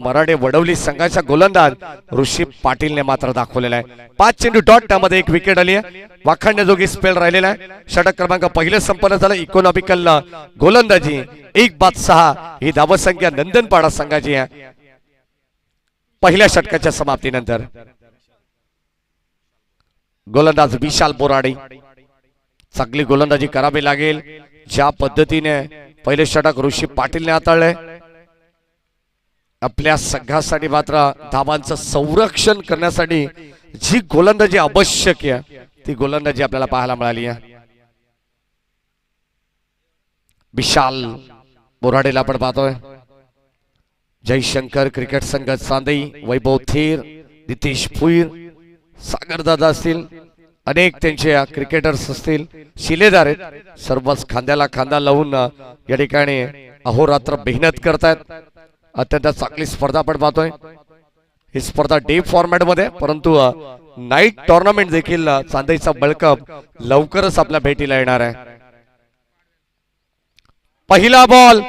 मराठे वडवली संघाचा गोलंदाज ऋषी पाटीलने मात्र दाखवलेला आहे। 5 चेंडू डॉट त्यामध्ये 1 विकेट आली आहे। वाखाणण्याजोगी स्पेल राहिलेला आहे। षटक क्रमांक पहिले संपन्न झालं। इकॉनॉमिकल गोलंदाजी 1/6 ही धावसंख्या नंदनपाडा संघाची आहे पहिल्या षटकाच्या समाप्तीनंतर। गोलंदाज विशाल बोराडे चांगली गोलंदाजी करावी लागेल। ज्या पद्धतीने पहिले षटक ऋषी पाटीलने हाताळले आपल्या संघासाठी मात्र धावांचं संरक्षण करण्यासाठी जी गोलंदाजी आवश्यक आहे ती गोलंदाजी आपल्याला पाहायला मिळाली आहे। विशाल बोराडेला आपण पाहतोय। जयशंकर क्रिकेट संघ चांदई, वैभव थेर, नितीश भुईर, सागर दादा असतील, अनेक त्यांचे क्रिकेटर्स असतील, शिलेदार आहेत, सर्वच खांद्याला खांदा लावून या ठिकाणी अहोरात्र मेहनत करतायत। अत्यंत चांगली स्पर्धा आपण पाहतोय। ही स्पर्धा डे फॉर्मॅट मध्ये परंतु नाईट टुर्नामेंट देखील चांदईचा बळकप लवकरच आपल्या भेटीला येणार आहे। पहिला बॉल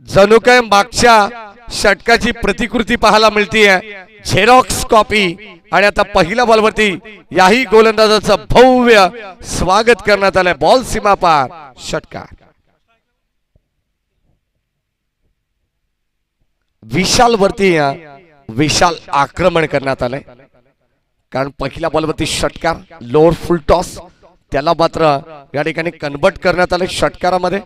जणू काय मागच्या षटकाची प्रतिकृती पाहायला मिळतीये, झेरॉक्स कॉपी। आणि आता पहिल्या बॉलवरती याही गोलंदाजाचं भव्य स्वागत करण्यात आलंय। बॉल सीमा पार, षटकार। विशाल वरती विशाल आक्रमण करण्यात आलंय कारण पहिल्या बॉलवरती षटकार, लोअर फुल टॉस, त्याला मात्र या ठिकाणी कन्वर्ट करण्यात आले षटकारामध्ये।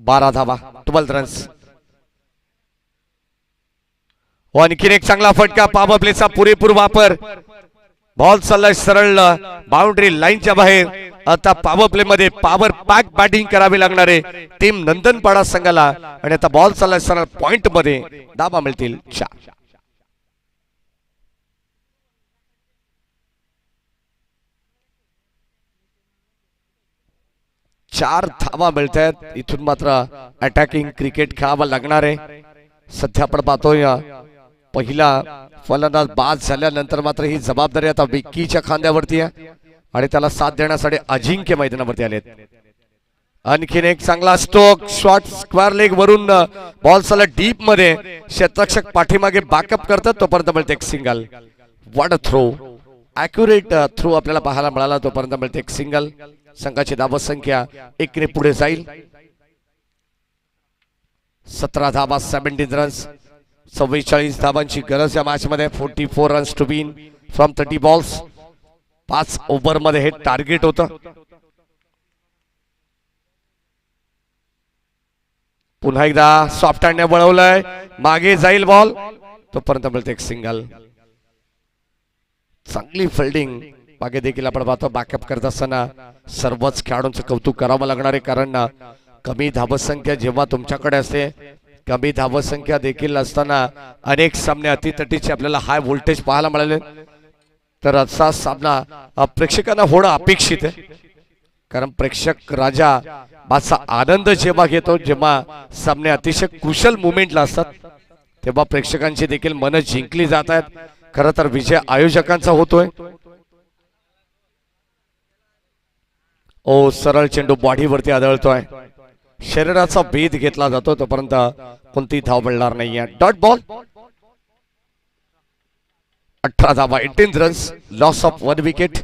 12 धावा, 12 रन्स। आणखीन एक चांगला फटका, पॉवर प्लेचा पुरेपूर वापर। बॉल चाललाय सरळ बाउंड्री लाईनच्या बाहेर। आता पॉवर प्ले मध्ये पॉवर पॅक बॅटिंग करावी लागणार आहे टीम नंदनपाडा संघाला। आणि आता बॉल चाललाय सरळ पॉइंट मध्ये, धावा मिळतील 4। 4 धावा मिळतात। इथून मात्र अटॅकिंग क्रिकेट खेळावं लागणार आहे। सध्या आपण पाहतोय पहिला फलंदाज बाद झाल्यानंतर मात्र ही जबाबदारी आता विक्कीच्या खांद्यावरती आहे आणि त्याला साथ देण्यासाठी अजिंक्य मैदानावरती आलेत। आणखीन एक चांगला स्ट्रोक, शॉट स्क्वेअर लेग वरून बॉल चालला डीप मध्ये, क्षेत्ररक्षक पाठीमागे बॅकअप करतात, तोपर्यंत मिळते एक single. What a throw, accurate throw आपल्याला पाहायला मिळाला, तोपर्यंत मिळते एक सिंगल। संघाची धावसंख्या 1 ने पुढे जाईल। 17 धावा, 17 रन्स, 44 धावांची गरज या मॅच मध्ये। 44 runs to win from 30 balls. 5 over मध्ये हे टार्गेट होतं। पुन्हा एकदा सॉफ्ट हँडने वळवलंय, मागे जाईल बॉल, तोपर्यंत मिळते एक सिंगल। चांगली फिल्डिंग मागे देखील आपण पाहतो। बॅकअप करत असताना सर्वच खेळाडूंचं कौतुक करावं लागणार आहे कारण कमी धावसंख्या जेव्हा तुमच्याकडे असते, कमी धावसंख्या देखील असताना अनेक सामने अतितटीचे आपल्याला हाय व्होल्टेज पाहायला मिळाले। तर असा सामना प्रेक्षकांना होणं अपेक्षित आहे कारण प्रेक्षक राजा बाचा आनंद जेव्हा घेतो, जेव्हा सामने अतिशय क्रुशल मुवमेंटला असतात, तेव्हा प्रेक्षकांची देखील मन जिंकली जात आहेत। खरं तर विजय आयोजकांचा होतोय। ओ सरळ चेंडू बॉडीवरती आदळतोय, शरीराचा भेद घेतला जातो, तोपर्यंत कोणती धाव मिळणार नाहीये। डॉट बॉल, 18 धावा, 18 रन्स, लॉस ऑफ 1 विकेट।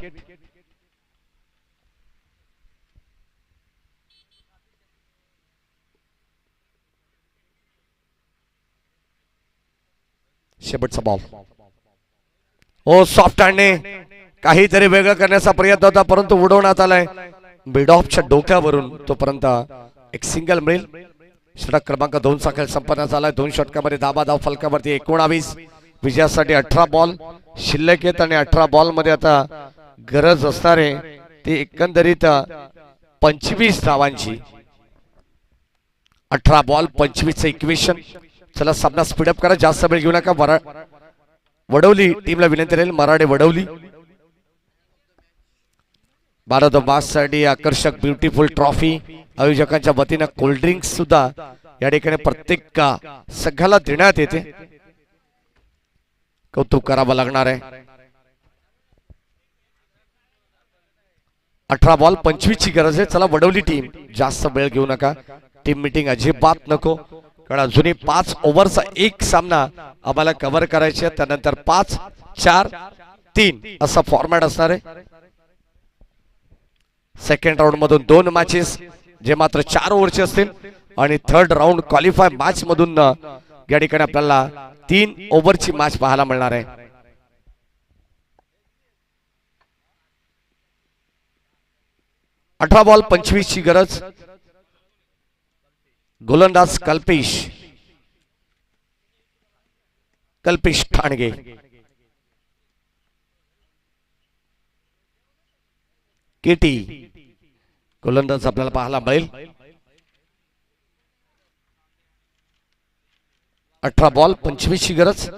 शेवटचा बॉल, ओ सॉफ्ट हँडने काहीतरी वेगळं करण्याचा प्रयत्न होता परंतु उडवण्यात आलाय मिड ऑफच्या डोक्यावरून, तोपर्यंत एक सिंगल मिळेल। षटक क्रमांक 2 चा खेळ संपन्न झालाय। 2 षटकामध्ये धाव फलकावरती 19। विजयासाठी 18 बॉल शिल्लक आहेत आणि 18 बॉल मध्ये आता गरज असणार आहे ती एकंदरीत 25 धावांची। 18 बॉल 25 चं इक्वेशन। चला सामना स्पीडअप करा, जास्त वेळ घेऊ नका। वडवली टीमला विनंती राहील, मराठे वडवली। भारत साठी आकर्षक ब्युटिफुल ट्रॉफी आयोजकांच्या वतीने कोल्ड ड्रिंक्स सुद्धा या ठिकाणी प्रत्येक संघाला देण्यात येते, कौतुक करावं लागणार आहे। 18 बॉल 25 ची गरज आहे। चला वडवली टीम, जास्त वेळ घेऊ नका, टीम मीटिंग अजिबात नको, कारण अजूनही 5 ओव्हरचा एक सामना आम्हाला कव्हर करायचे, त्यानंतर 5-4-3 असा फॉर्मॅट असणार आहे. सेकंड राऊंड मधून 2 मॅचेस जे मात्र 4 ओव्हरचे असतील आणि थर्ड राऊंड क्वालिफाय मॅच मधून या ठिकाणी आपल्याला 3 ओव्हरची मॅच पाहायला मिळणार आहे. 18 बॉल 25 ची गरज. गोलंदाज कल्पेश ठाणगे. केटी गोलंदाज आपल्याला पाहायला मिळेल. 18 बॉल 25 ची गरज.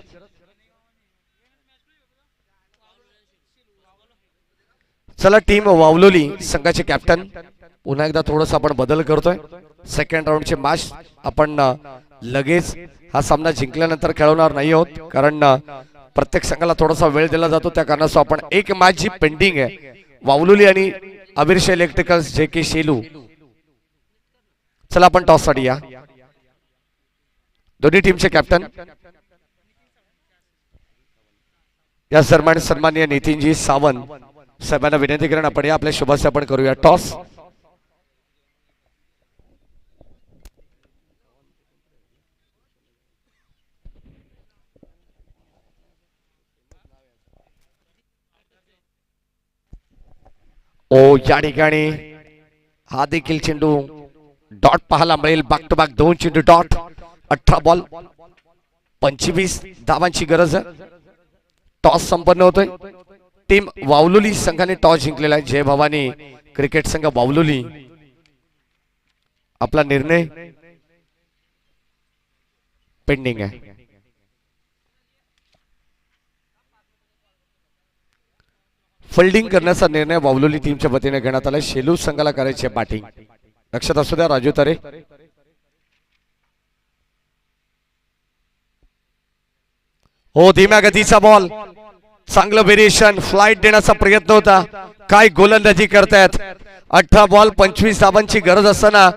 चला टीम वावलोली संघाचे कॅप्टन पुन्हा एकदा थोडस आपण बदल करतोय. सेकंड राऊंडचे मॅच आपण लगेच हा सामना जिंकल्यानंतर खेळवणार नाही आहोत, कारण प्रत्येक संघाला थोडासा वेळ दिला जातो. त्या कारणास्तव आपण एक मॅच जी पेंडिंग आहे वावलोली आणि अविरशा इलेक्ट्रिकल्स JK शेलू, चला आपण टॉस साठी या. दोन्ही टीमचे कॅप्टन या दरम्यान सन्माननीय नितीनजी सावंत साहेबांना विनंती करून आपण आपल्या शुभाशय आपण करूया. टॉस ओ या ठिकाणी हा देखील चेंडू डॉट पाहायला मिळेल. बॅक टू बॅक 2 चेंडू डॉट. 18 बॉल 25 धावांची गरज आहे. टॉस संपन्न होतोय. टीम वावलोली संघाने टॉस जिंकलेला आहे. जय भवानी क्रिकेट संघ वावलोली आपला निर्णय पेंडिंग आहे. फिल्डिंग करण्याचा निर्णय वावलोली टीमच्या वतीने घेण्यात आला. शेलू संघाला करायचे बॅटिंग. लक्षात असू द्या राजू तारे. हो धीम्या गतीचा बॉल, चांगलं व्हेरिएशन, फ्लाइट देण्याचा प्रयत्न होता. काय गोलंदाजी करतायत. 18 बॉल 25 धावांची गरज असताना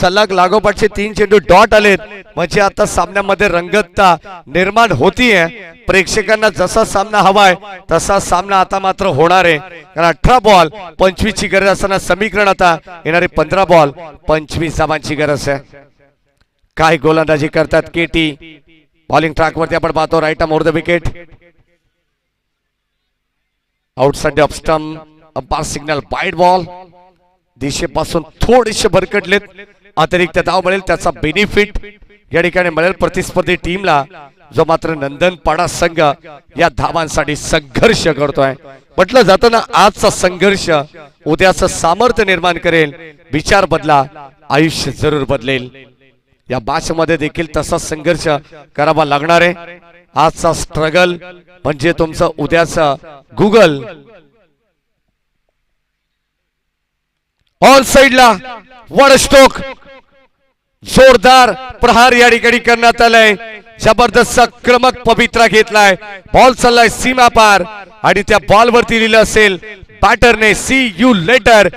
सलग लागोपाठचे 3 चेंडू डॉट आलेत. म्हणजे आता सामन्यामध्ये रंगतता निर्माण होतीये. प्रेक्षकांना जसा सामना हवाय तसा सामना आता मात्र होणार आहे, कारण 18 बॉल 25 ची गरज असताना समीकरण आता येणारे 15 बॉल 25 धावांची गरज आहे. काय गोलंदाजी करतात केटी. बॉलिंग ट्रॅक वरती आपण पाहतो. Right arm over the wicket. Outside off stump. Umpire signal wide ball. दिशेपासून थोडेसे भरकटलेत. अतिरिक्त धाव मिळेल त्याचा बेनिफिट या ठिकाणी मिळेल प्रतिस्पर्धी टीमला, जो मात्र नंदनपाडा संघ या धावांसाठी संघर्ष करतोय. म्हटलं जातं ना आजचा संघर्ष उद्याचं सामर्थ्य निर्माण करेल. विचार बदला आयुष्य जरूर बदलेल. या मॅच मध्ये देखील तसा संघर्ष करावा लागणार आहे. आजचा स्ट्रगल म्हणजे तुमचं उद्याचं गुगल. ऑल साइडला वड स्ट्रोक, जोरदार प्रहार या ठिकाणी करण्यात आलाय. जबरदस्त आक्रमक पवित्रा घेतलाय. बॉल चाललाय सीमा पार आणि त्या बॉल वरती लिहिलं असेल बॅटरने C U letter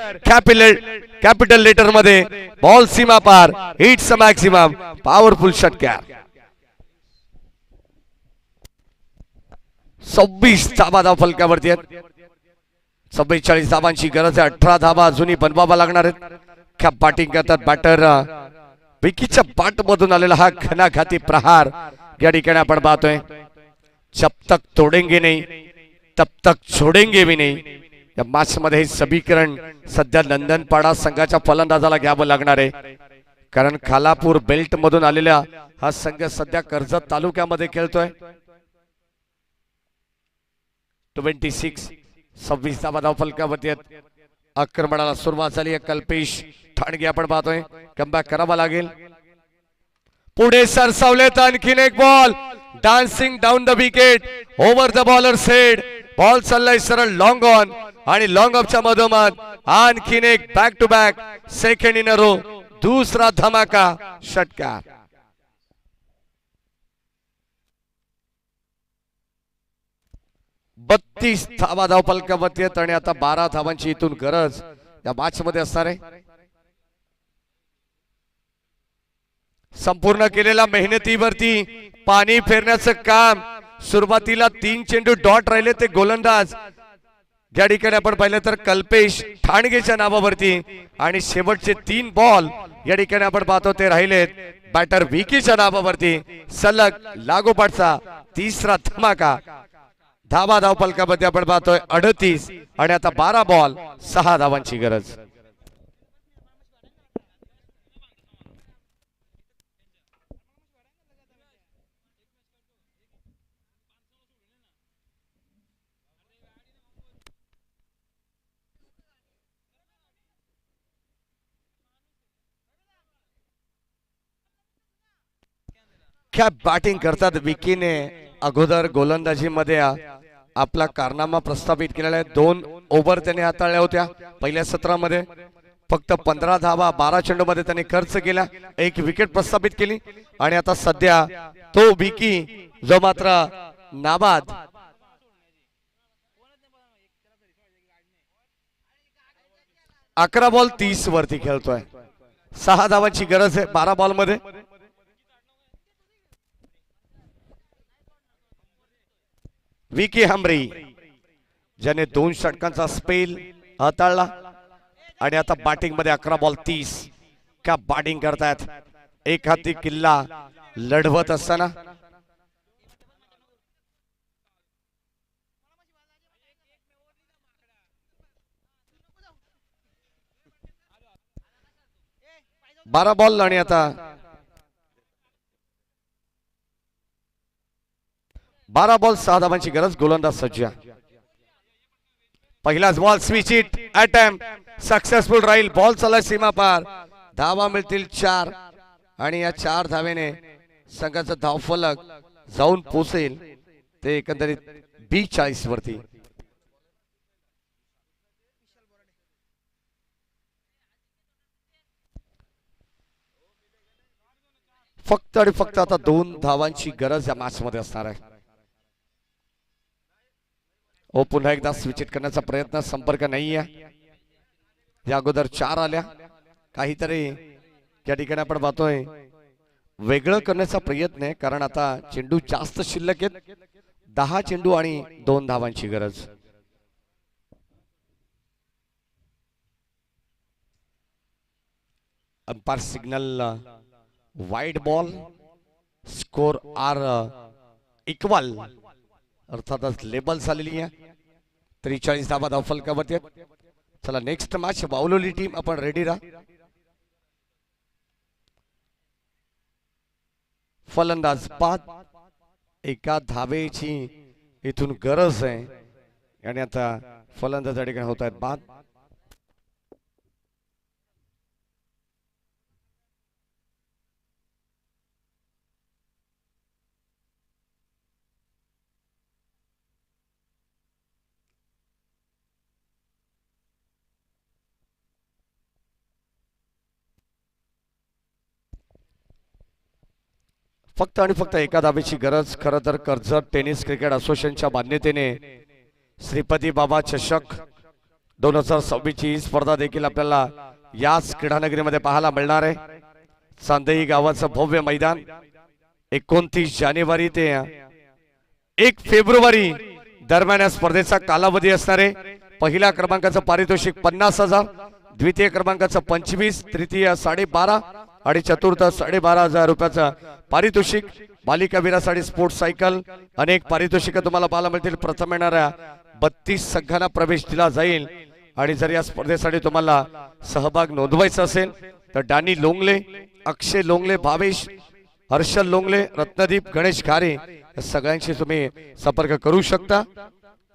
capital letter मध्ये. बॉल सीमा पार. इट्स अ मॅक्सिमम पॉवरफुल षटकार. 26 धावा धाव फलकावरती आहेत. 44 धावांची गरज आहे. 18 धावा अजूनही बनवावा लागणार आहेत. क्या बॅटिंग करतात बॅटर. विकीच्या बाट मधून आलेला हा घणाघाती प्रहार या ठिकाणी आपण पाहतोय. जब तक तोडेंगे नहीं तब तक छोडेंगे भी नहीं. या मॅच मध्ये समीकरण सध्या नंदनपाडा संघाच्या फलंदाजाला घ्यावं लागणार आहे, कारण खालापूर बेल्ट मधून आलेला हा संघ सध्या कर्जत तालुक्यामध्ये खेळतोय. 26 धावा धाव फलकावरती आहेत. आक्रमणाला सुरुवात झाली आहे. कल्पेश ठाणगे आपण पाहतोय. कमबॅक करावा लागेल. पुढे सरसावलेत. आणखीन एक ball dancing down the wicket over the bowler's head. Ball चाललाय सरळ लॉंग ऑन आणि लॉंग ऑफच्या मधोमध आणखीन एक back to back second in a row दुसरा धमाका षटकार. बत्तीस धावा धाव फलकावरती आहेत आणि आता 12 धावांची इथून गरज या मॅच मध्ये असणार आहे. संपूर्ण केलेल्या मेहनतीवरती पाणी फेरण्याचं काम. सुरुवातीला 3 चेंडू डॉट राहिले ते गोलंदाज या ठिकाणी आपण पाहिलं तर कल्पेश ठाणगेच्या नावावरती आणि शेवटचे 3 बॉल या ठिकाणी आपण पाहतो ते राहिलेत बॅटर विकीच्या नावावरती. सलग लागोपाठचा तिसरा धमाका. धावा धावफलकामध्ये आपण पाहतोय 38 आणि आता 12 बॉल 6 धावांची गरज. क्या बॅटिंग करतात विकीने. अगोदर गोलंदाजीमध्ये आपला कारनामा प्रस्थापित केलेला आहे. 2 ओव्हर त्याने हाताळल्या होत्या पहिल्या सत्रामध्ये. फक्त 15 धावा 12 चेंडूमध्ये त्याने खर्च केला. 1 विकेट प्रस्थापित केली आणि आता सध्या तो विकी जो मात्र नाबाद 11 बॉल 30 वरती खेळतोय. 6 धावांची गरज आहे 12 बॉल मध्ये. विकी हंबरी ज्याने 2 षटकांचा स्पेल हाताळला आणि आता बॅटिंग मध्ये 11 बॉल 30. का बॅटिंग करतायत. एक हाती किल्ला लढवत असताना बारा बॉल आणि आता 12 बॉल 6 धावांची गरज. गोलंदाज सज्ज. पहिलाच ball switch it attempt successful राहील. बॉल चालला सीमा पार. धावा मिळतील 4 आणि या 4 धावेने संघाचा धावफलक जाऊन पोहोचेल ते एकंदरीत 42 वरती. फक्त आणि फक्त आता 2 धावांची गरज या मॅच मध्ये असणार आहे. ओ पुन्हा एकदा स्विच इट करण्याचा प्रयत्न. संपर्क नाही आहे. या अगोदर 4 आल्या. काहीतरी या ठिकाणी आपण पाहतोय वेगळं करण्याचा प्रयत्न आहे. कारण आता चेंडू जास्त शिल्लक आहेत. 10 चेंडू आणि 2 धावांची गरज. Umpire signal wide ball. Score are equal अर्थातच लेबल झालेली आहे. 43 धावा धावफलकावरती आहेत. चला नेक्स्ट मॅच बावलोली टीम आपण रेडी राहा. फलंदाज बाद. एका धावेची इथून गरज आहे आणि आता फलंदाज या ठिकाणी होत आहेत बाद. फक्त आणि फक्त एका धावेची गरज. खरं तर कर्जत टेनिस क्रिकेट असोसिएशनच्या मान्यतेने श्रीपती बाबा चषक 2026 ची स्पर्धा देखील आपल्याला याच क्रीडानगरीमध्ये पाहायला मिळणार आहे. चांदई गावाचं भव्य मैदान 29 जानेवारी ते 1 फेब्रुवारी दरम्यान या स्पर्धेचा कालावधी असणार आहे. पहिल्या क्रमांकाचं पारितोषिक 50,000, द्वितीय क्रमांकाचं 25, तृतीय 12.5 आणि चतुर्थ 12.5 रुपयाचं पारितोषिक. बालिकावीरासाठी स्पोर्ट्स सायकल. अनेक पारितोषिक तुम्हाला पाहायला मिळतील. प्रथम येणाऱ्या 32 संघांना प्रवेश दिला जाईल. आणि जर या स्पर्धेसाठी तुम्हाला सहभाग नोंदवायचा असेल तर डॅनी लोंगले, अक्षय लोंगले, भावेश, हर्षल लोंगले, रत्नदीप, गणेश घारे या सगळ्यांशी तुम्ही संपर्क करू शकता.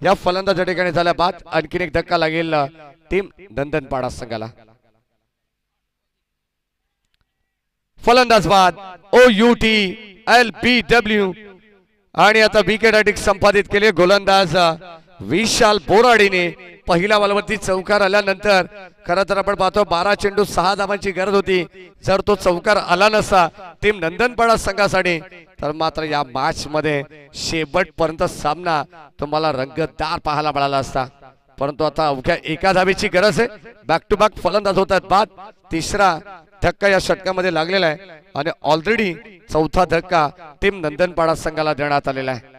या फलंदाज या ठिकाणी झाल्या बाद. आणखीन एक धक्का लागेल टीम नंदनपाडा संघाला. फलंदाज बाद. OUTLBW आणि आता विकेट अटिक संपादित केले गोलंदाज विशाल बोराडीने. पहिल्या बॉलवरती चौकार आल्यानंतर खरं तर आपण पाहतो 12 चेंडू 6 धावांची गरज होती. जर तो चौकार आला नसता टीम नंदनपाडा संघासाठी तर मात्र या मॅच मध्ये शेवटपर्यंत सामना तुम्हाला रंगतदार पाहायला मिळाला असता. परंतु आता अवघ्या एका धावेची गरज आहे. बॅक टू बॅक फलंदाज होतात बाद. तिसरा धक्का या षटकामध्ये लागलेला आहे आणि ऑलरेडी चौथा धक्का टीम नंदनपाडा संघाला देण्यात आलेला आहे.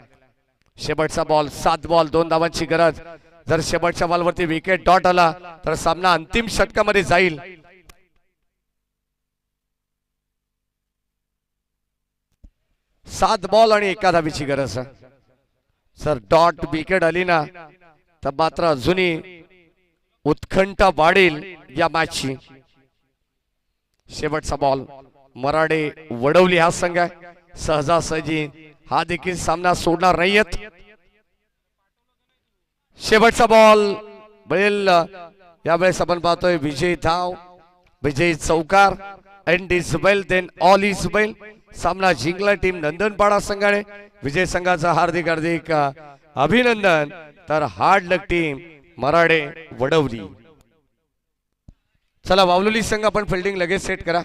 शेवटचा बॉल 7 बॉल 2 धावांची गरज. जर शेवटच्या बॉलवरती विकेट डॉट आला तर सामना अंतिम षटकामध्ये जाईल. 7 बॉल आणि 1 धावीची गरज. जर डॉट विकेट आली ना तर मात्र अजूनही उत्कंठा वाढेल या मॅचची. शेवटचा बॉल मराठे वडवली हा संघ आहे. सहजासहजी हा देखील सामना सोडणार नाहीयेत. शेवटचा बॉल बैल यावेळेस आपण पाहतोय विजय धाव विजय चौकार. End is well then all is well. सामना जिंकला टीम नंदनपाडा संघाने. विजय संघाचा हार्दिक हार्दिक अभिनंदन. तर हार्ड लक टीम मराठे वडवली. चला वावलोली संघ आपण फिल्डिंग लगेच सेट करा.